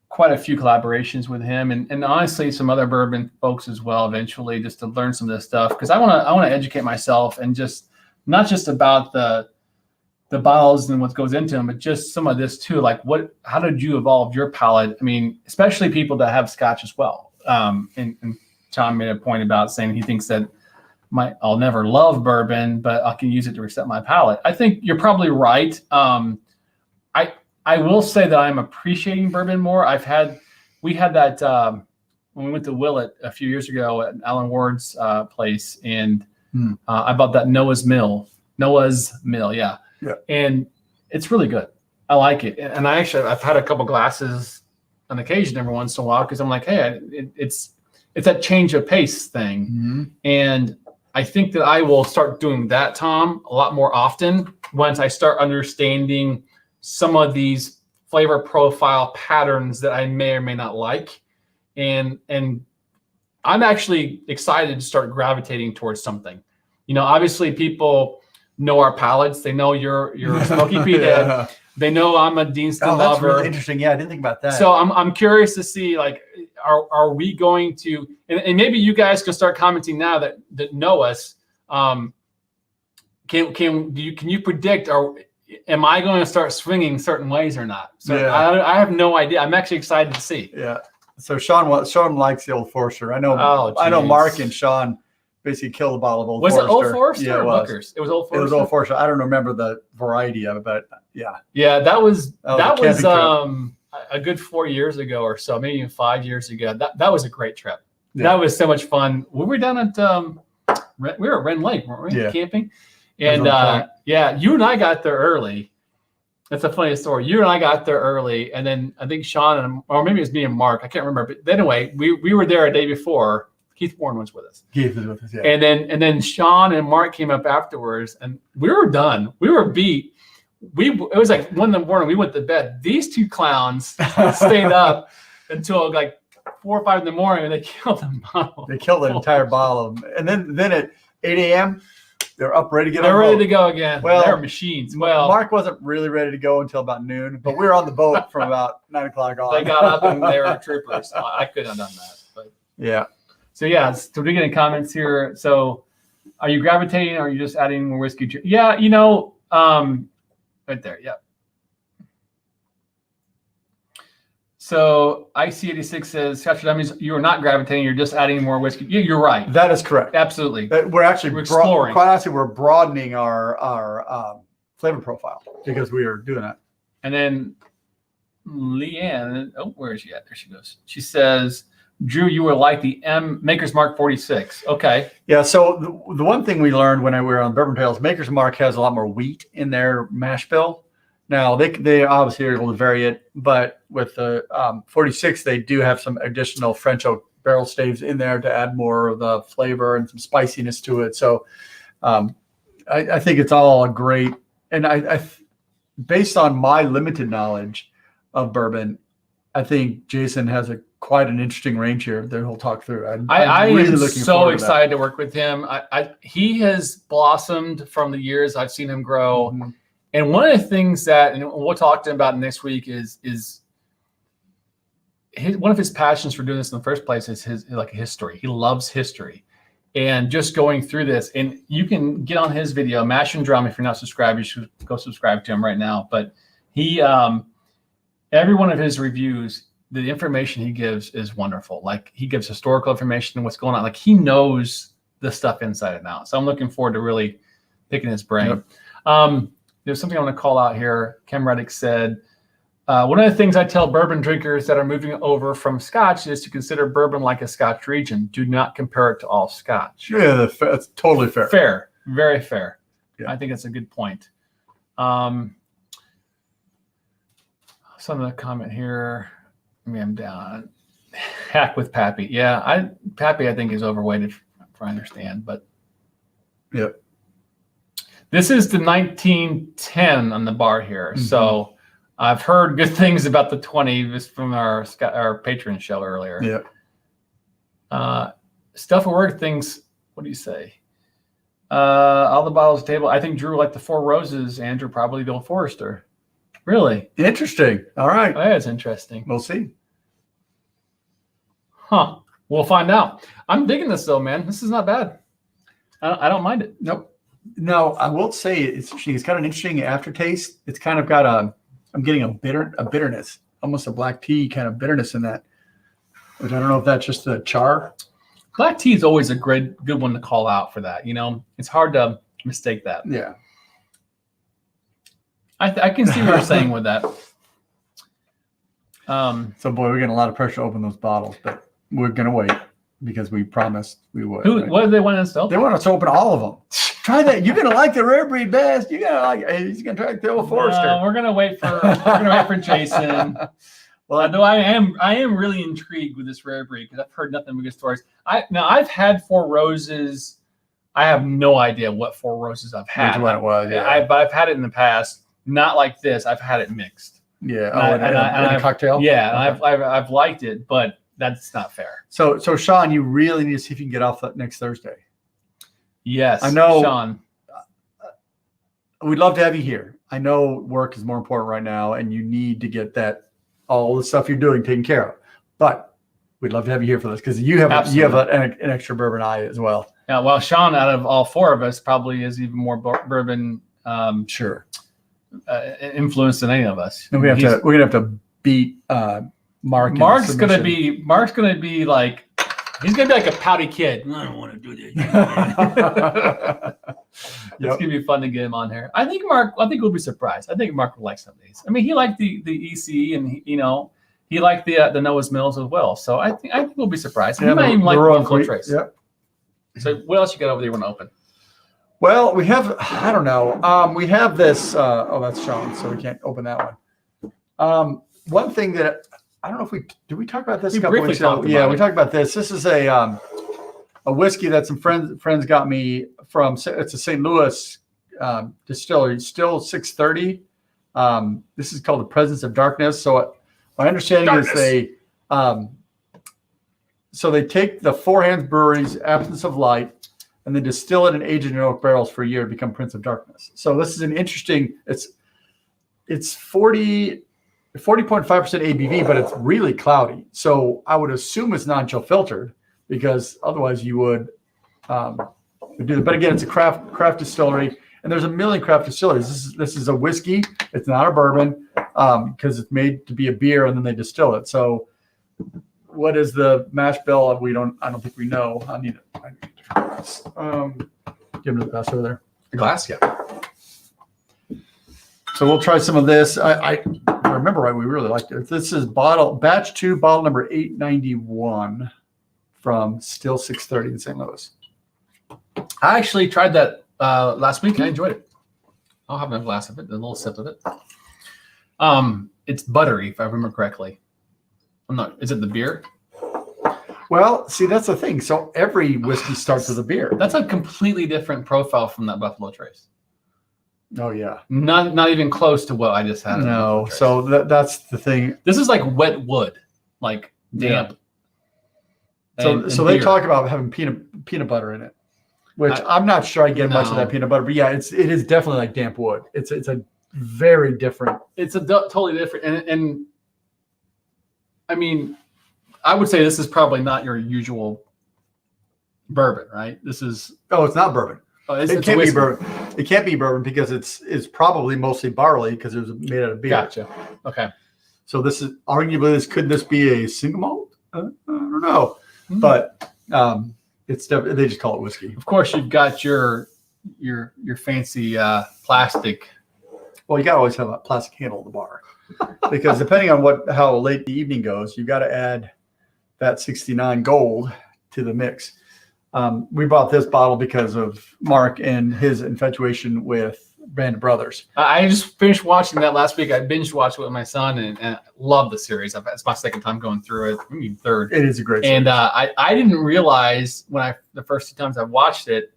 quite a few collaborations with him, and honestly some other bourbon folks as well eventually, just to learn some of this stuff, because I want to educate myself, and just not just about the bottles and what goes into them, but just some of this too, like how did you evolve your palate? I mean, especially people that have Scotch as well. And John made a point about saying he thinks that I'll never love bourbon, but I can use it to reset my palate. I think you're probably right. I will say that I'm appreciating bourbon more. We had that when we went to Willett a few years ago at Alan Ward's place, and I bought that Noah's Mill, yeah. Yeah. And it's really good. I like it. And I've had a couple glasses on occasion every once in a while, because I'm like, hey, it's that change of pace thing. Mm-hmm. And I think that I will start doing that, Tom, a lot more often once I start understanding some of these flavor profile patterns that I may or may not like. And I'm actually excited to start gravitating towards something. Obviously people know our palates. They know you're a Smoky Pete head. Yeah. They know I'm a Deanston lover. That's really interesting. Yeah, I didn't think about that. So I'm curious to see, like, are we going to, and maybe you guys can start commenting now that know us. Can you predict, am I going to start swinging certain ways or not? So Yeah. I have no idea. I'm actually excited to see. Yeah. So Sean likes the Old Forester. I know Mark and Sean basically killed a bottle of Old Forester. Was it Old Forester Yeah, or it was. Booker's? It was Old Forester. It was Old Forester. I don't remember the variety of it, but yeah. Yeah, that was a camping a good 4 years ago or so, maybe even 5 years ago. That was a great trip. Yeah. That was so much fun. We were down at we were at Ren Lake, weren't we? Yeah. Camping. And yeah, you and I got there early. That's a funny story. You and I got there early, and then I think Sean or maybe it was me and Mark, I can't remember. But anyway, we were there a day before. Keith Warren was with us. Keith was with us, yeah. And then Sean and Mark came up afterwards, and we were done. We were beat. It was like 1 a.m. We went to bed. These two clowns stayed up until like 4 or 5 in the morning, and they killed the bottle. They killed an entire bottle of them. And then at 8 a.m., they're up ready to get on the boat. They're ready to go again. Well, they're machines. Well, Mark wasn't really ready to go until about noon, but we were on the boat from about 9 o'clock on. they got up and they were troopers. I couldn't have done that. But Yeah. so yeah, so we get in comments here. So are you gravitating, or are you just adding more whiskey? Yeah, right there. Yeah. So IC86 says, Scotch Dummies, you are not gravitating. You're just adding more whiskey. Yeah, you're right. That is correct. Absolutely. We're actually exploring. Quite honestly, we're broadening our flavor profile because we are doing that. And then Leanne, where is she at? There she goes. She says, Drew, you were like the Maker's Mark 46. Okay. Yeah. So the one thing we learned when we were on Bourbon Trails, Maker's Mark has a lot more wheat in their mash bill. Now they obviously are able to vary it, but with the 46, they do have some additional French oak barrel staves in there to add more of the flavor and some spiciness to it. So I think it's all great. And I based on my limited knowledge of bourbon, I think Jason has quite an interesting range here that he'll talk through. I really am looking so forward to excited to work with him. He has blossomed from the years I've seen him grow. Mhm. And one of the things that, and we'll talk to him about next week, is one of his passions for doing this in the first place is his history. He loves history. And just going through this, and you can get on his video, Mash and Drum. If you're not subscribed, you should go subscribe to him right now. But he, every one of his reviews, the information he gives is wonderful. Like, he gives historical information and what's going on. Like, he knows the stuff inside and out. So I'm looking forward to really picking his brain. Yep. There's something I want to call out here. Kem Reddick said, one of the things I tell bourbon drinkers that are moving over from Scotch is to consider bourbon like a Scotch region. Do not compare it to all Scotch. Yeah, that's totally fair. Fair, very fair. Yeah. I think that's a good point. Some of the comment here. Maybe I'm down. Hack with Pappy. Yeah, Pappy I think is overweight, if I understand. But yep. This is the 1910 on the bar here. Mm-hmm. So I've heard good things about the 20 just from our patron show earlier. Yeah. Stuff at work things. What do you say? All the bottles table. I think Drew liked the Four Roses. Andrew probably the Old Forester. Really interesting. All right. Oh, that's interesting. We'll see. Huh. We'll find out. I'm digging this though, man. This is not bad. I don't mind it. Nope. No, I will say it's got an interesting aftertaste. It's kind of got I'm getting a bitterness, almost a black tea kind of bitterness in that. Which I don't know if that's just the char. Black tea is always a good one to call out for that. You know, it's hard to mistake that. Yeah. I can see what you're saying with that. So boy, we're getting a lot of pressure to open those bottles, but we're gonna wait because we promised we would. Right? What do they want us to open? They want us to open all of them. Try that. You're gonna like the rare breed best. You gotta like. He's gonna try the Old Forester. No, we're gonna wait for Jason. Well, though I am really intrigued with this rare breed because I've heard nothing but good stories. I've had Four Roses. I have no idea what Four Roses I've had. Which one it was? Yeah. I've had it in the past. Not like this. I've had it mixed. Yeah. And a cocktail. Yeah, okay. I've liked it, but that's not fair. So Sean, you really need to see if you can get off that next Thursday. Yes, I know, Sean. We'd love to have you here. I know work is more important right now, and you need to get all the stuff you're doing taken care of. But we'd love to have you here for this because you have an extra bourbon eye as well. Yeah, well, Sean, out of all four of us, probably is even more bourbon influenced than any of us. And we're gonna have to beat Mark. Mark's gonna be like. He's going to be like a pouty kid. I don't want to do this. It's going to be fun to get him on here. I think we'll be surprised. I think Mark will like some of these. I mean, he liked the EC and, he liked the Noah's Mills as well. So I think we'll be surprised. He might even like one Full Trace. Yep. So what else you got over there you want to open? Well, we have, I don't know. We have this. That's Sean, so we can't open that one. One thing that, I don't know if did we talk about this a couple weeks ago? Yeah, we talked about this. This is a whiskey that some friends got me from. It's a St. Louis distillery, still 630. This is called the Presence of Darkness. So my understanding is they take the Four Hands Brewery's Absence of Light and they distill it and age it in oak barrels for a year to become Prince of Darkness. So this is an interesting. It's 40.5% ABV, but it's really cloudy. So I would assume it's non-chill filtered because otherwise you would do it. But again, it's a craft distillery, and there's a million craft distilleries. This is a whiskey. It's not a bourbon because it's made to be a beer, and then they distill it. So what is the mash bill? I don't think we know. I need a glass. Give him the glass over there. The glass, yeah. So we'll try some of this. I remember right, we really liked it. This is batch 2, bottle number 891 from Still 630 in St. Louis. I actually tried that last week and I enjoyed it. I'll have a glass of it, a little sip of it. It's buttery, if I remember correctly. Is it the beer? Well, see, that's the thing. So every whiskey starts with a beer. That's a completely different profile from that Buffalo Trace. Oh yeah. Not even close to what I just had. No. So that's the thing. This is like wet wood, like damp. So they talk about having peanut butter in it, which I'm not sure I get much of that peanut butter, but yeah, it is definitely like damp wood. It's a very different. It's totally different, and I mean, I would say this is probably not your usual bourbon, right? This is it's not bourbon. It can't be bourbon. It can't be bourbon because it's probably mostly barley because it was made out of beer. Gotcha. Okay. So this is arguably could this be a single malt? I don't know, but it's definitely they just call it whiskey. Of course, you've got your fancy plastic. Well, you got to always have a plastic handle at the bar because depending on how late the evening goes, you got to add that 69 gold to the mix. We bought this bottle because of Mark and his infatuation with Band of Brothers. I just finished watching that last week. I binge watched it with my son and love the series. It's my second time going through it. I mean, third. It is a great series. And I didn't realize the first two times I watched it,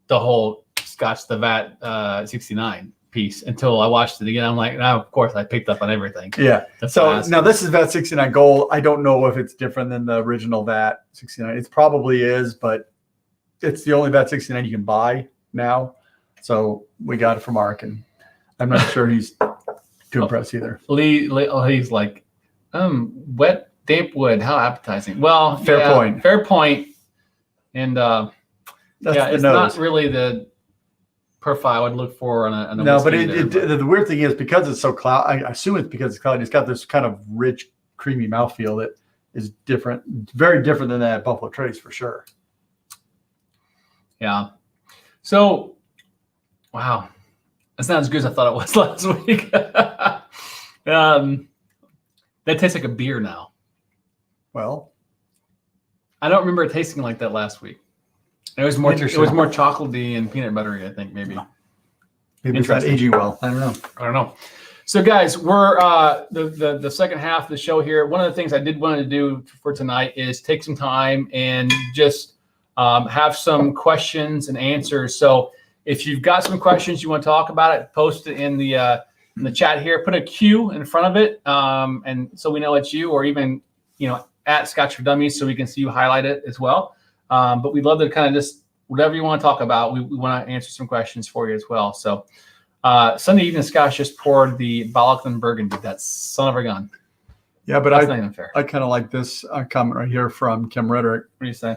the whole Scotch the Vat 69 piece until I watched it again. I'm like, now of course I picked up on everything. Yeah. So now this is Vat 69 Gold. I don't know if it's different than the original Vat 69. It probably is, but it's the only Vat 69 you can buy now. So we got it from Mark, and I'm not sure he's too impressed either. He's like, wet damp wood. How appetizing. Well, fair point. Fair point. And it's not really the profile I would look for on a no, but the weird thing is because it's so cloudy. I assume it's because it's cloudy. It's got this kind of rich, creamy mouthfeel that is different, very different than that Buffalo Trace for sure. Yeah. So, wow, that's not as good as I thought it was last week. That tastes like a beer now. Well, I don't remember it tasting like that last week. It was more chocolatey and peanut buttery, I think, maybe. Maybe it's not aging well. I don't know. So, guys, we're the second half of the show here. One of the things I did want to do for tonight is take some time and just have some questions and answers. So, if you've got some questions you want to talk about it, post it in the chat here. Put a Q in front of it, and so we know it's you, or even at Scotch for Dummies, so we can see you highlight it as well. But we'd love to kind of just whatever you want to talk about. We want to answer some questions for you as well. So Sunday evening, Scotch just poured the Balkan Burgundy. That son of a gun. Yeah, but that's not even fair. I kind of like this comment right here from Kim Rederick. What do you say?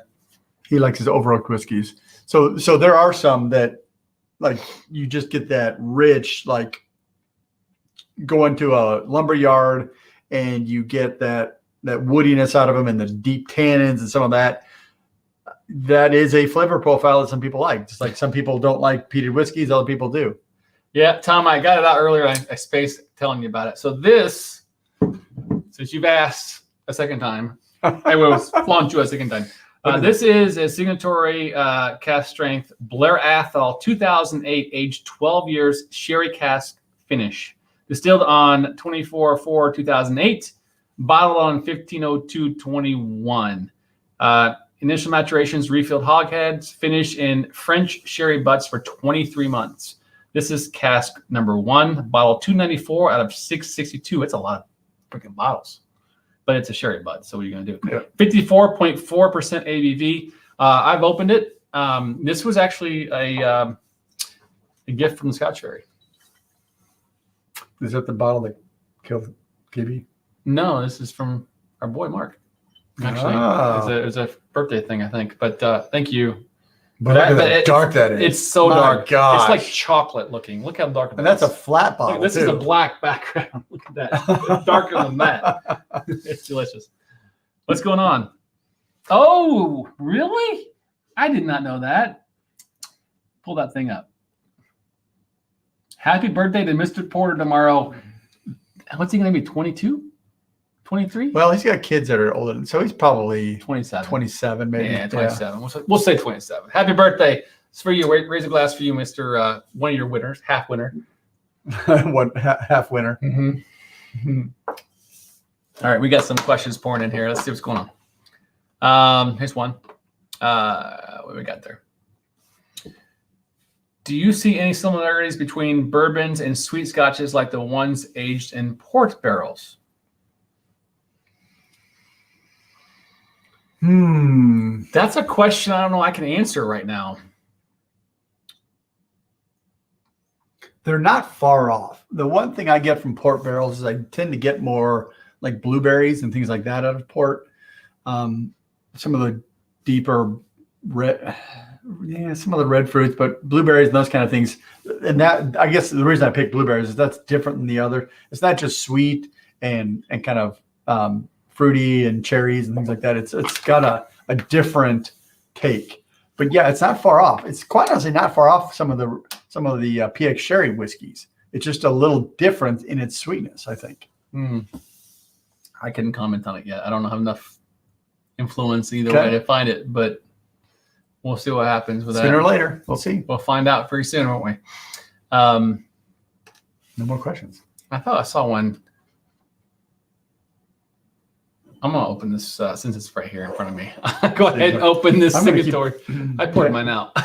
He likes his over-oaked whiskeys. So there are some that like you just get that rich, like go into a lumber yard and you get that woodiness out of them and the deep tannins and some of that. That is a flavor profile that some people like. Just like some people don't like peated whiskeys, other people do. Yeah, Tom, I got it out earlier. I spaced telling you about it. So this, since you've asked a second time, I will flaunt you a second time. This is a signatory cask strength Blair Athol 2008, aged 12 years, sherry cask finish. Distilled on 24/4/2008, bottled on 15/02/21. Initial maturations, refilled hogsheads, finish in French sherry butts for 23 months. This is cask number 1, bottle 294 out of 662. It's a lot of freaking bottles, but it's a sherry butt. So what are you going to do? Yeah. 54.4% ABV. I've opened it. This was actually a gift from the Scotch Fairy. Is that the bottle that killed Gibby? No, this is from our boy Mark. Actually, it was a birthday thing, I think. But thank you. But look at how dark that is. It's so dark. Gosh. It's like chocolate looking. Look how dark it is. And that's a flat bottle. Look, this is a black background. Look at that. It's darker than that. It's delicious. What's going on? Oh, really? I did not know that. Pull that thing up. Happy birthday to Mr. Porter tomorrow. What's he going to be, 22? 23? Well, he's got kids that are older, so he's probably 27. 27, maybe. Yeah, 27. Yeah. We'll say 27. Happy birthday. It's for you. Raise a glass for you, Mr. One of your winners, half winner. Half winner. Mm-hmm. Mm-hmm. All right, we got some questions pouring in here. Let's see what's going on. Here's one. What do we got there? Do you see any similarities between bourbons and sweet scotches like the ones aged in port barrels? That's a question I don't know I can answer right now. They're not far off. The one thing I get from port barrels is I tend to get more like blueberries and things like that out of port. Some of the deeper red, some of the red fruits, but blueberries and those kind of things. And that, I guess the reason I picked blueberries is that's different than the other. It's not just sweet and kind of fruity and cherries and things like that. It's got a different take. But yeah, it's not far off. It's quite honestly not far off some of the PX sherry whiskeys. It's just a little different in its sweetness, I think. I couldn't comment on it yet. I don't have enough influence either way to find it, but we'll see what happens with that. Sooner or later, we'll see. We'll find out pretty soon, won't we? No more questions. I thought I saw one. I'm going to open this since it's right here in front of me. Go ahead and open this signatory. I poured mine out.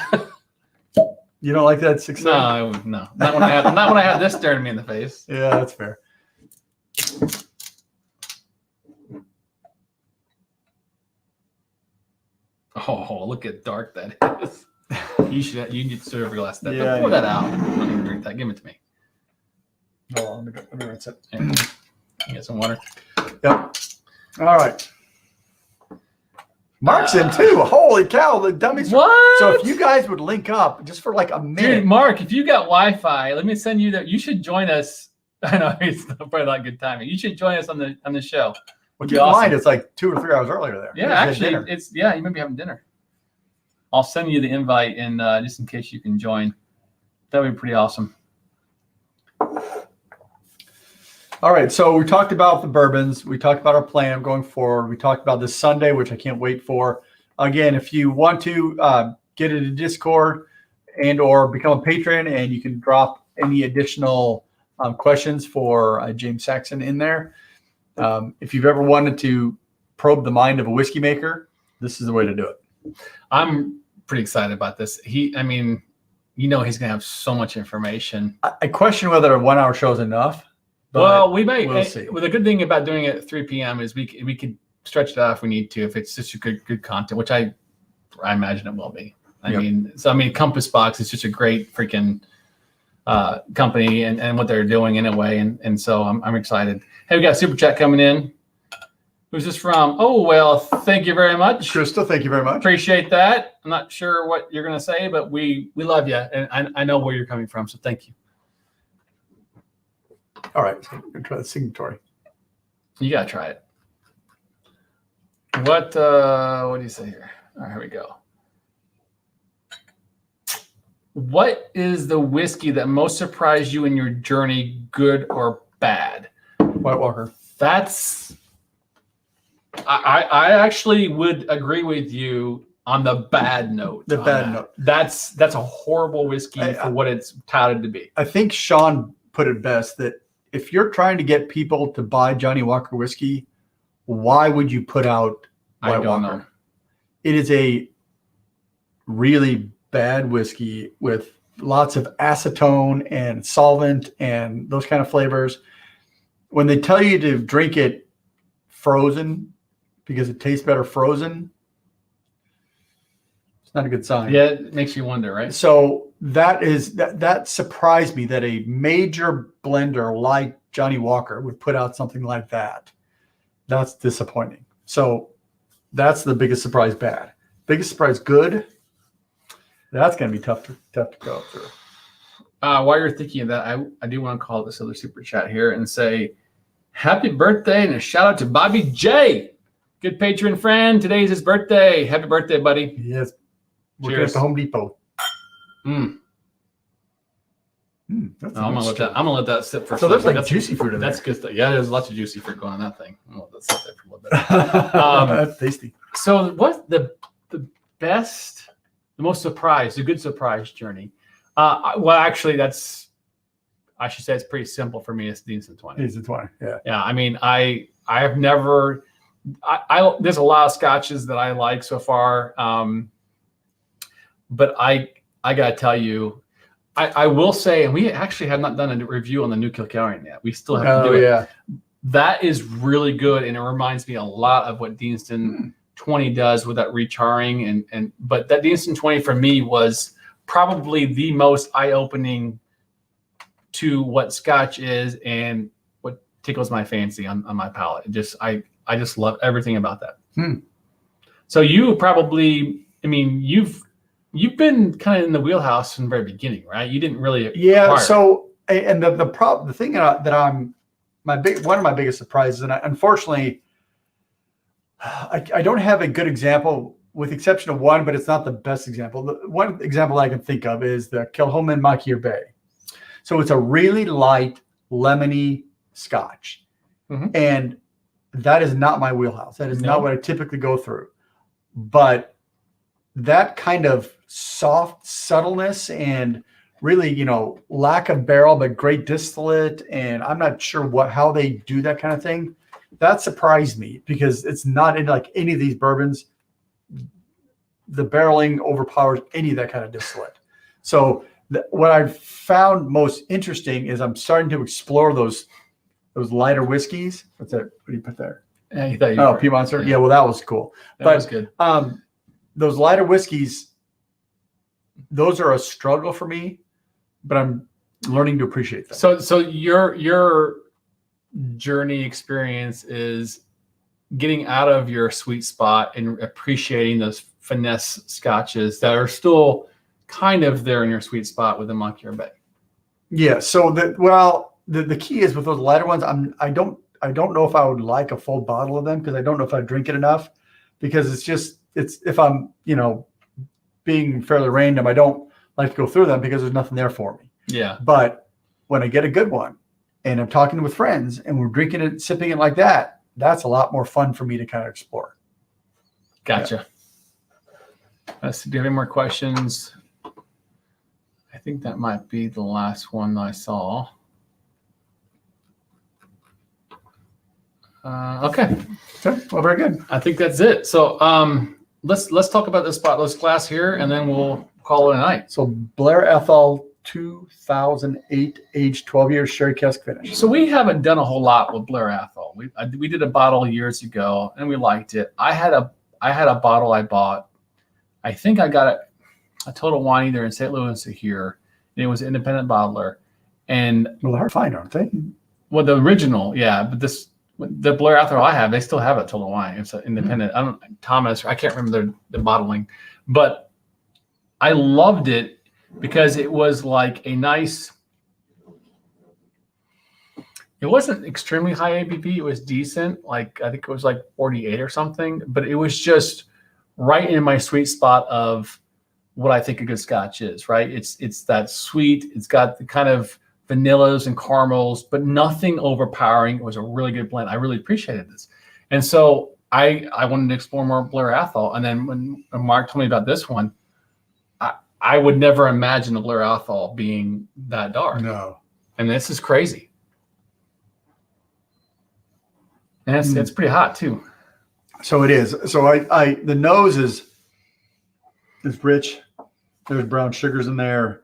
You don't like that 6? No. Not when I had this staring me in the face. Yeah, that's fair. Oh, look at dark that is. You need to serve a glass of that. Yeah, Pour that out. I don't even drink that. Give it to me. Oh, let me rinse it. You get some water. Yep. All right. Mark's in too. Holy cow, the dummies. What? So if you guys would link up just for like a minute. Dude, Mark, if you got Wi-Fi, let me send you that. You should join us. I know it's probably not good timing. You should join us on the show. Keep in mind, it's like 2 or 3 hours earlier there. Yeah, actually, you might be having dinner. I'll send you the invite and just in case you can join. That would be pretty awesome. All right, so we talked about the bourbons. We talked about our plan going forward. We talked about this Sunday, which I can't wait for. Again, if you want to get into Discord and or become a patron, and you can drop any additional questions for James Saxon in there. If you've ever wanted to probe the mind of a whiskey maker, this is the way to do it. I'm pretty excited about this. He's going to have so much information. I question whether a 1 hour show is enough. Well, we might. We'll see. Well, the good thing about doing it at 3 p.m. is we could stretch it out if we need to, if it's just a good content, which I imagine it will be. I mean, Compass Box is just a great freaking company and what they're doing in a way, and so I'm excited. Hey, we got a super chat coming in. Who's this from? Oh, well, thank you very much, Krista. Thank you very much. Appreciate that. I'm not sure what you're gonna say, but we love you, and I know where you're coming from, so thank you. All right, so I'm gonna try the signatory. You gotta try it. What do you say here? All right, here we go. What is the whiskey that most surprised you in your journey, good or bad? White Walker. I actually would agree with you on the bad note. The bad note. That's a horrible whiskey for what it's touted to be. I think Sean put it best that if you're trying to get people to buy Johnny Walker whiskey, why would you put out White Walker? Know. It is a really bad whiskey with lots of acetone and solvent and those kind of flavors. When they tell you to drink it frozen because it tastes better frozen, it's not a good sign. Yeah, it makes you wonder, right? So that surprised me that a major blender like Johnny Walker would put out something like that. That's disappointing. So that's the biggest surprise bad. Biggest surprise good. That's going to be tough to go through. While you're thinking of that, I do want to call this other super chat here and say happy birthday and a shout out to Bobby J. Good patron friend. Today's his birthday. Happy birthday, buddy. Yes. We're Cheers. at the Home Depot. I'm gonna let that sit for. So there's like juicy fruit in there. That's good stuff. Yeah, there's lots of juicy fruit going on that thing. I'm gonna let that sit there for a little bit. That's tasty. So what's the best, the most surprise, the good surprise journey? Well, actually, I should say it's pretty simple for me. It's Dean's and 20. Dean's and 20. Yeah. Yeah. I mean, I have never. There's a lot of scotches that I like so far, but I gotta tell you, I will say, and we actually have not done a review on the New Kilkellan yet. We still have to do it. Yeah. That is really good, and it reminds me a lot of what Deanston 20 does with that recharring. But that Deanston 20 for me was probably the most eye-opening to what Scotch is and what tickles my fancy on my palate. I just love everything about that. So you probably, I mean, you've been kind of in the wheelhouse from the very beginning, right? You didn't really acquire. So and the thing that I'm one of my biggest surprises, and unfortunately, I don't have a good example, with exception of one, but it's not the best example. The one example I can think of is the Kilchoman Machier Bay. So it's a really light, lemony Scotch. And that is not my wheelhouse. That is not what I typically go through. But that kind of soft subtleness and really, lack of barrel, but great distillate. And I'm not sure how they do that kind of thing. That surprised me because it's not in like any of these bourbons. The barreling overpowers any of that kind of distillate. So what I've found most interesting is I'm starting to explore those lighter whiskeys. What's that? What do you put there? Yeah, you thought you were. P Monster. Yeah, well, that was cool. That was good. Those lighter whiskeys, those are a struggle for me, but I'm learning to appreciate them. So your journey experience is getting out of your sweet spot and appreciating those finesse scotches that are still kind of there in your sweet spot with the Machier Bay. Yeah. So the key is with those lighter ones, I don't know if I would like a full bottle of them because I don't know if I drink it enough, because it's if I'm being fairly random, I don't like to go through them because there's nothing there for me. Yeah. But when I get a good one and I'm talking with friends and we're drinking it, sipping it like that, that's a lot more fun for me to kind of explore. Gotcha. Do you have any more questions? I think that might be the last one I saw. Okay. Well, very good. I think that's it. So let's talk about this spotless glass here, and then we'll call it a night. So Blair Ethel 2008, aged 12 years, sherry cask finish. So we haven't done a whole lot with Blair Ethel. We did a bottle years ago, and we liked it. I had a bottle I bought. I think I got a Total Wine either in St. Louis or here, and it was an independent bottler. And well, hard to find, aren't they? Well, the original, yeah, but the Blair Ethel I have, they still have a Total Wine. It's an independent. I can't remember the bottling, but I loved it because it was like a nice. It wasn't extremely high ABV. It was decent. Like I think it was like 48 or something, but it was just right in my sweet spot of what I think a good Scotch is. Right? It's that sweet. It's got the kind of vanillas and caramels, but nothing overpowering. It was a really good blend. I really appreciated this. And so I wanted to explore more Blair Ethel. And then when Mark told me about this one, I would never imagine a Blair Ethel being that dark. No. And this is crazy. And it's pretty hot too. So it is. So the nose is rich. There's brown sugars in there.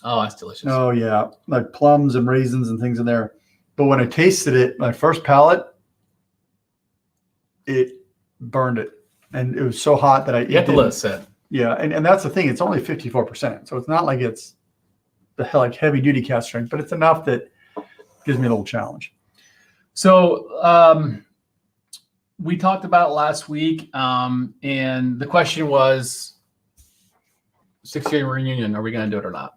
Oh, that's delicious. Oh, yeah. Like plums and raisins and things in there. But when I tasted it, my first palate, it burned it. And it was so hot that you have to let it sit. Yeah. And that's the thing. It's only 54%. So it's not like it's like heavy duty cask strength, but it's enough that gives me a little challenge. So we talked about it last week. And the question was 6-year reunion. Are we going to do it or not?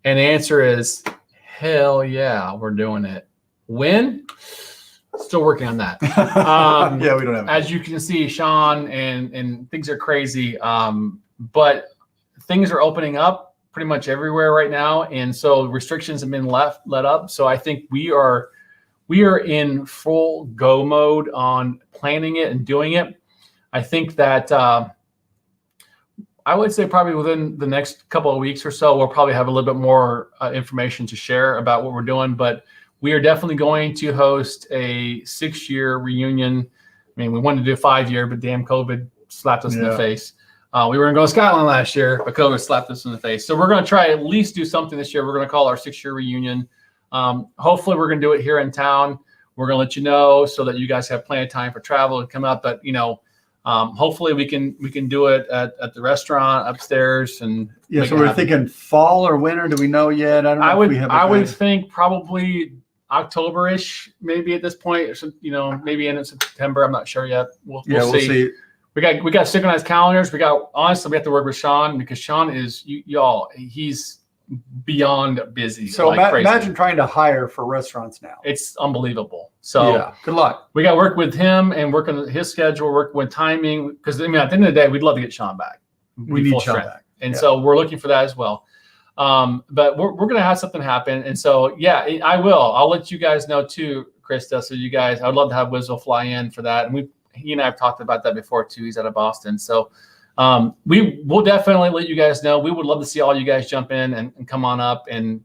And the answer is, hell yeah, we're doing it. When? Still working on that. Yeah, we don't have. As you can see, Sean, and things are crazy. But things are opening up pretty much everywhere right now, and so restrictions have been let up. So I think we are in full go mode on planning it and doing it. I think that. I would say probably within the next couple of weeks or so, we'll probably have a little bit more information to share about what we're doing. But we are definitely going to host a 6-year reunion. I mean, we wanted to do a 5-year, but damn COVID slapped us in the face. We were going to go to Scotland last year, but COVID slapped us in the face. So we're going to try at least do something this year. We're going to call our 6-year reunion. Hopefully we're going to do it here in town. We're going to let you know so that you guys have plenty of time for travel to come up. But, hopefully we can do it at the restaurant upstairs. And yeah, so we're thinking fall or winter. Do we know yet? I don't know. I would think probably October-ish, maybe at this point. Maybe end of September. I'm not sure yet. We'll see. We got synchronized calendars. We have to work with Sean because Sean is he's beyond busy. So imagine trying to hire for restaurants now. It's unbelievable. So yeah, good luck. We got to work with him and work on his schedule, work with timing. Because at the end of the day, we'd love to get Sean back. We need Sean back. And so we're looking for that as well. But we're going to have something happen. And so, I will. I'll let you guys know too, Krista. So you guys, I would love to have Wizzle fly in for that. And he and I have talked about that before too. He's out of Boston. So we will definitely let you guys know. We would love to see all you guys jump in and come on up and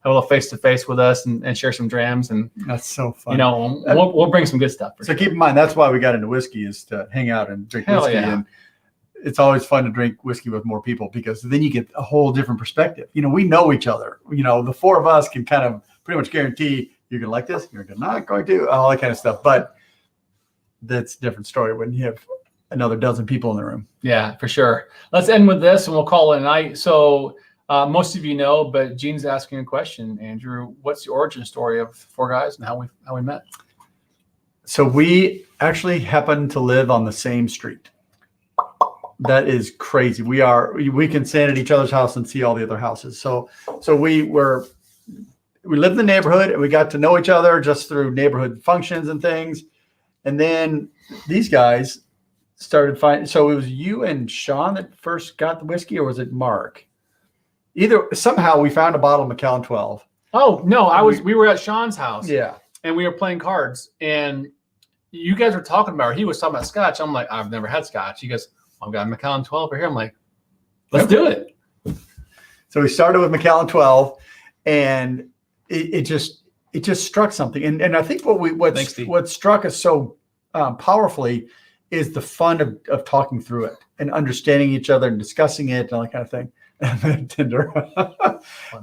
have a little face-to-face with us and share some drams. And that's so fun. We'll bring some good stuff. So keep in mind, that's why we got into whiskey, is to hang out and drink whiskey. Yeah. And it's always fun to drink whiskey with more people because then you get a whole different perspective. We know each other. The four of us can kind of pretty much guarantee you're going to like this, you're not going to, all that kind of stuff. But that's a different story when you have another dozen people in the room. Yeah, for sure. Let's end with this and we'll call it a night. So most of you know, but Gene's asking a question. Andrew, what's the origin story of Four Guys and how we met? So we actually happen to live on the same street. That is crazy. We can stand at each other's house and see all the other houses. So we lived in the neighborhood and we got to know each other just through neighborhood functions and things. And then these guys started finding. So it was you and Sean that first got the whiskey, or was it Mark? Somehow we found a bottle of Macallan 12. Oh no, we were at Sean's house. Yeah, and we were playing cards, and you guys were talking about. He was talking about Scotch. I'm like, I've never had Scotch. He goes, I've got a Macallan 12 over here. I'm like, let's do it. So we started with Macallan 12, and it just struck something. And I think what struck us so powerfully is the fun of talking through it and understanding each other and discussing it and all that kind of thing. And Tinder.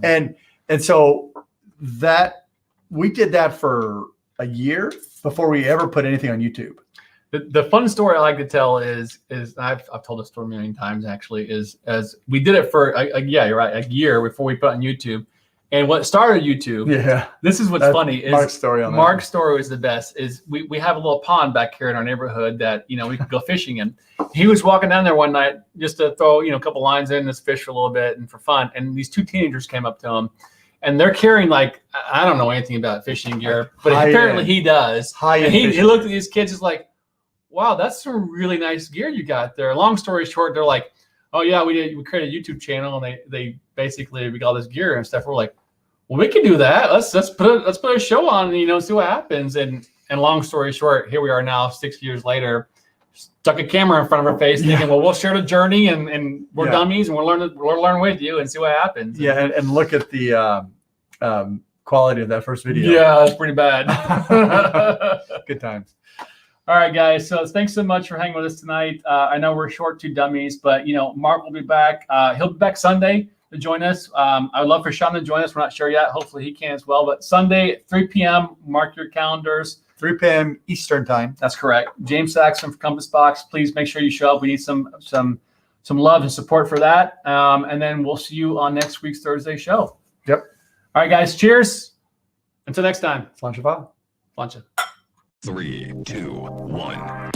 and so that we did that for a year before we ever put anything on YouTube. The fun story I like to tell is I've told this story a million times actually, is as we did it for you're right, a year before we put it on YouTube. And what started YouTube, this is what's funny, is Mark's story was the best, is we have a little pond back here in our neighborhood that, we could go fishing in. He was walking down there one night just to throw, a couple lines in, just fish for a little bit and for fun. And these two teenagers came up to him and they're carrying I don't know anything about fishing gear, but apparently he does. And he looked at these kids, is like, wow, that's some really nice gear you got there. Long story short, they're like, oh yeah, we created a YouTube channel and they basically, we got all this gear and stuff. We're like, well, we can do that. Let's put a show on and see what happens. And long story short, here we are now 6 years later, stuck a camera in front of our face, thinking, well, we'll share the journey and we're dummies and we'll learn with you and see what happens. Yeah, and look at the quality of that first video. Yeah, it's pretty bad. Good times. All right, guys. So thanks so much for hanging with us tonight. I know we're short two dummies, but Mark will be back. He'll be back Sunday to join us. I would love for Sean to join us. We're not sure yet. Hopefully he can as well. But Sunday at 3 p.m., mark your calendars. 3 p.m. Eastern time. That's correct. James Saxon from Compass Box. Please make sure you show up. We need some love and support for that. And then we'll see you on next week's Thursday show. Yep. All right, guys. Cheers. Until next time. Flancha. 3, 2, 1.